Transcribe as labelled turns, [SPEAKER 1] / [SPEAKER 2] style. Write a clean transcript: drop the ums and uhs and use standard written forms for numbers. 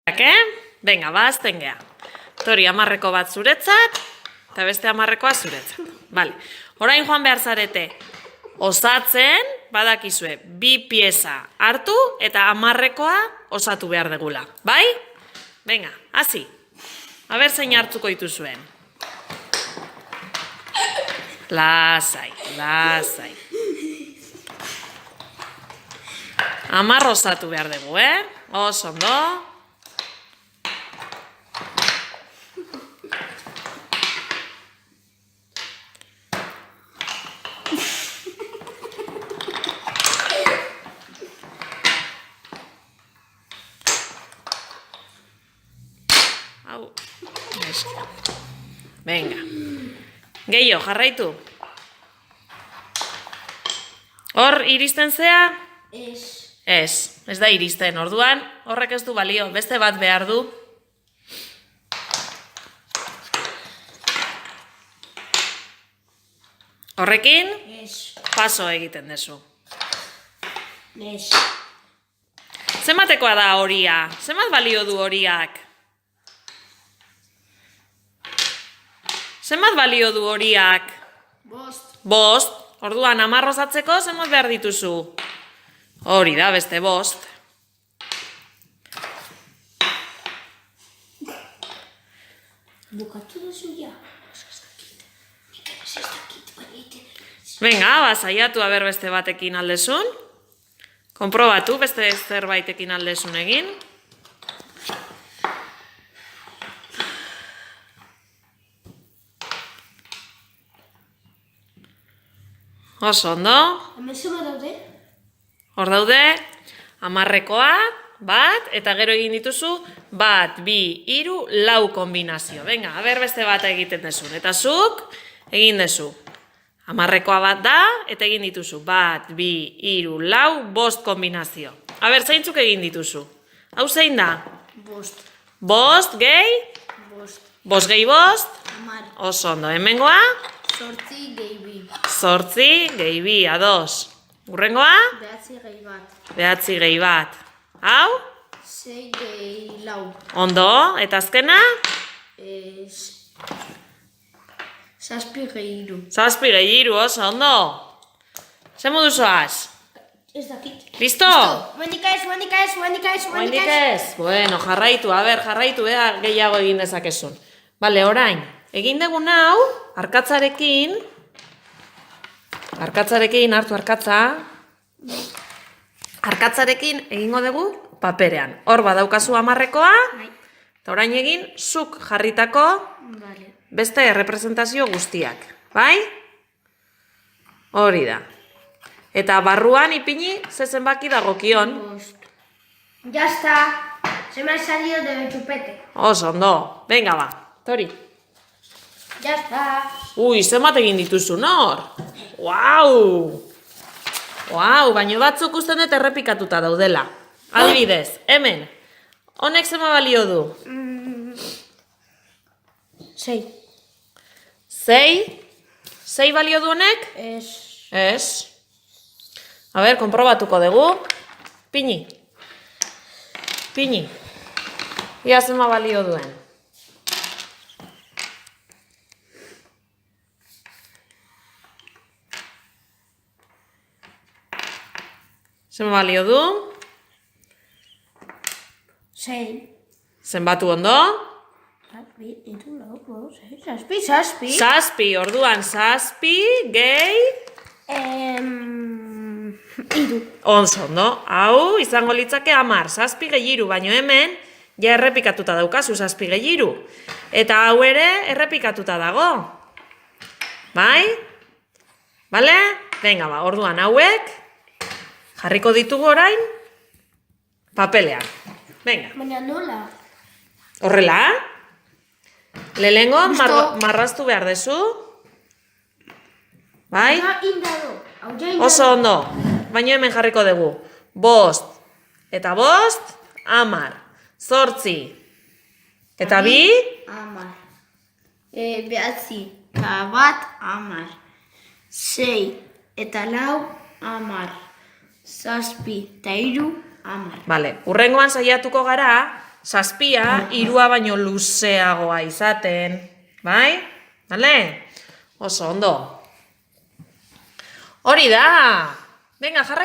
[SPEAKER 1] Venga, bazten gea. Tori, 10 bat zuretzat, eta beste 10 zuretzat. Vale. Orain joan behar zarete, osatzen, badakizue, 2 pieza hartu, eta 10 osatu behar degula. Bai? Venga, hasi. Aber zein hartuko dituzuen. Lasai, lasai. 10 osatu behar dugu, Oso ondo. Hau, venga. Gehiago, jarraitu. Hor, iristen zea? Ez da iristen. Orduan, horrek ez du balio. Beste bat behar du. Horrekin, paso egiten dezu. Zenbatekoa da horia? Zenbat balio du horiak? Zenbat balio du horiak? 5. Orduan, 10 osatzeko zenbat behar dituzu? Hori da, beste 5.
[SPEAKER 2] Bukatu duzu ja.
[SPEAKER 1] Venga, saiatu aber beste batekin aldezun. Konprobatu beste zerbaitekin aldezun egin. Oso ondo.
[SPEAKER 2] Hemen zema daude?
[SPEAKER 1] Hor daude, 10 bat, eta gero egin dituzu, 1, 2, 3, 4 kombinazio. Venga, aber beste bat egiten dezun. Eta zuk, egin dezu. 10 bat da, eta egin dituzu. 1, 2, 3, 4, 5 kombinazio. Aber, zeintzuk egin dituzu? Hau zein da?
[SPEAKER 2] 5.
[SPEAKER 1] 5 gehi? 5 gehi 5?
[SPEAKER 2] 10.
[SPEAKER 1] Oso ondo, hemengoa?
[SPEAKER 2] 8 gehi 2.
[SPEAKER 1] 8 gehi 2, ados. Urrengoa?
[SPEAKER 2] 9 gehi 1.
[SPEAKER 1] 9 gehi 1. Hau?
[SPEAKER 2] 6 gehi 4.
[SPEAKER 1] Ondo, eta azkena?
[SPEAKER 2] 7 gehi 3.
[SPEAKER 1] 7 gehi 3, oso ondo. Ze modu zoaz?
[SPEAKER 2] Ez dakit.
[SPEAKER 1] Listo?
[SPEAKER 2] Mendik ez.
[SPEAKER 1] Bueno, jarraitu, jarraitu, gehiago egin dezakezun. Bale, orain, egin dugun hau, arkatzarekin, hartu arkatza, arkatzarekin egingo dugu paperean. Hor badaukazu 10koa, eta orain egin zuk jarritako beste errepresentazio guztiak. Bai? Hori da. Eta barruan ipini ze zenbaki dagokion.
[SPEAKER 2] Ya está. Se me ha salido de chupete.
[SPEAKER 1] Oso ondo. Venga ba, Tori.
[SPEAKER 2] Ya está.
[SPEAKER 1] Ui, zenbat egin dituzu nor? Wow! Wow, baino batzuk usten dut errepikatuta daudela. Adibidez, hemen. Honek zema balio du?
[SPEAKER 2] 6.
[SPEAKER 1] 6? 6 balio du honek? Ez. A ber, konprobatuko dugu. Pini. Ia zema balio duen. Zema balio du?
[SPEAKER 2] 6.
[SPEAKER 1] Zenbatu ondo? 7, orduan 7 gehi?
[SPEAKER 2] 3.
[SPEAKER 1] Oso ondo. Hau, izango litzake 10. 7 gehi 3, baino hemen, ja errepikatuta daukazu 7 gehi 3. Eta hau ere errepikatuta dago. Bai? Bale? Venga ba, orduan hauek, jarriko ditugu orain, papelean. Venga.
[SPEAKER 2] Baina nola?
[SPEAKER 1] Horrela? Lehengo marraztu behar dezu. Bai? Oso ondo. Baina hemen jarriko dugu. 5. Eta 5, 10. 8. Eta 2?
[SPEAKER 2] 10. 9. Eta 1, 10. 6. Eta 4, 10. 7 eta 3, 10.
[SPEAKER 1] Vale, urrengoan saiatuko gara, zazpia hirua baino luzeagoa izaten. Bai? Bale? Oso ondo. Hori da! Venga, jarrai.